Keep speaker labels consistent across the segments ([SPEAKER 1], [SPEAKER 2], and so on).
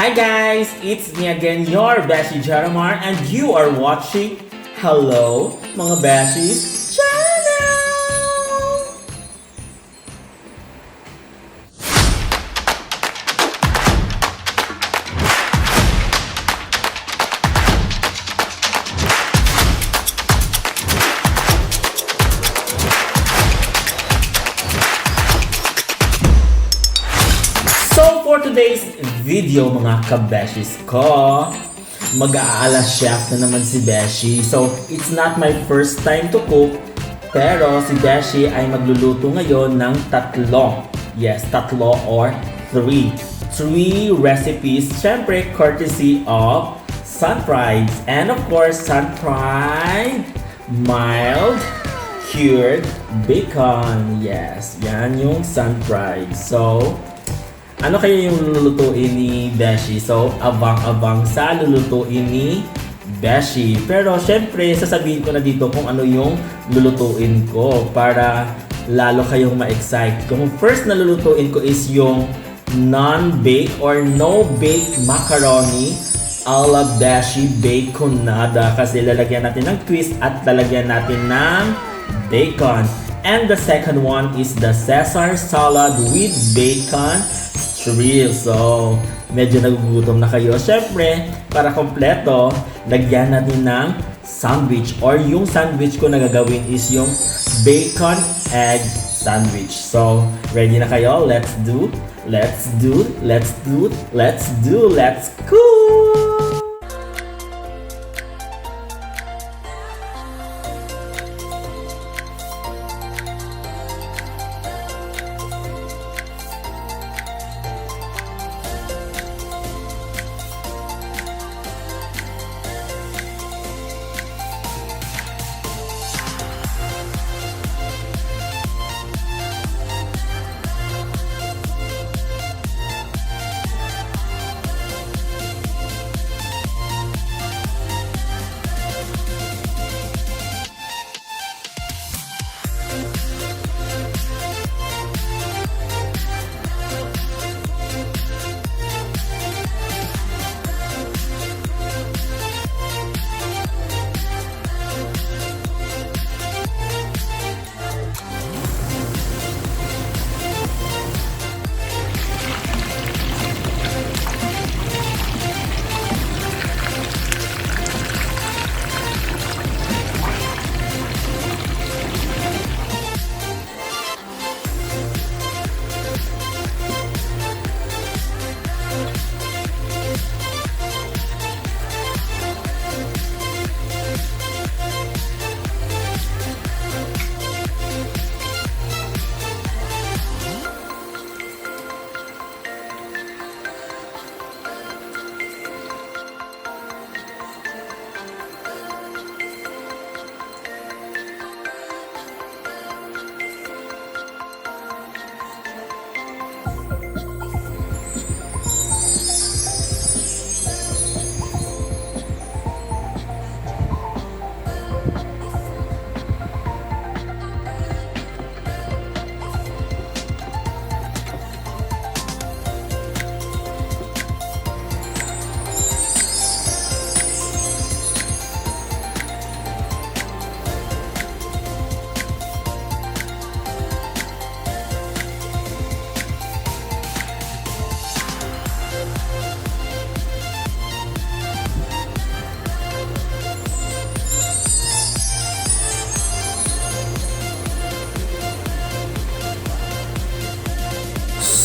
[SPEAKER 1] Hi guys, it's me again, your Beshi Jaramar, and you are watching Hello mga Beshies Channel! So for today's video mga kabeshis ko, mag-aala chef na naman si Beshi. So it's not my first time to cook, pero si Beshi ay magluluto ngayon ng tatlo. Yes, tatlo or three. Three recipes, syempre courtesy of Sun-Fried. And of course, Sun-Fried mild cured bacon. Yes, yan yung Sun-Fried. So, ano kaya yung lulutuin ni Beshi? So, abang-abang sa lulutuin ni Beshi. Pero, syempre, sasabihin ko na dito kung ano yung lulutuin ko para lalo kayong ma-excite. Kung first na lulutuin ko is yung non-bake or no-bake macaroni a la Beshi Baconada. Kasi lalagyan natin ng twist at lalagyan natin ng bacon. And the second one is the Caesar salad with bacon strips. So, medyo nagugutom na kayo. Siyempre, para kompleto, lagyan natin ng sandwich. Or yung sandwich ko na gagawin is yung bacon egg sandwich. So, ready na kayo? Let's cook!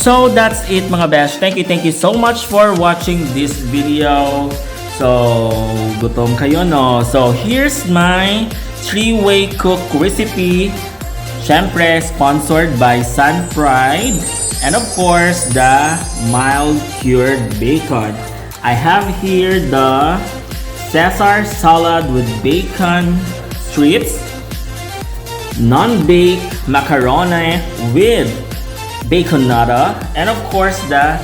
[SPEAKER 1] So that's it mga besh. Thank you so much for watching this video. So, gutom kayo no? So, here's my 3-way cook recipe. Syempre, sponsored by Sun-Fried. And of course, the mild cured bacon. I have here the Caesar salad with bacon strips, non-baked macaroni with baconada, and of course the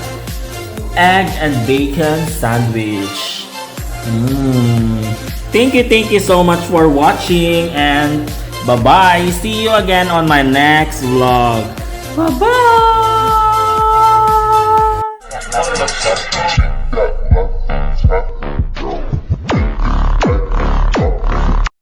[SPEAKER 1] egg and bacon sandwich. Thank you so much for watching, and bye bye. See you again on my next vlog. Bye bye.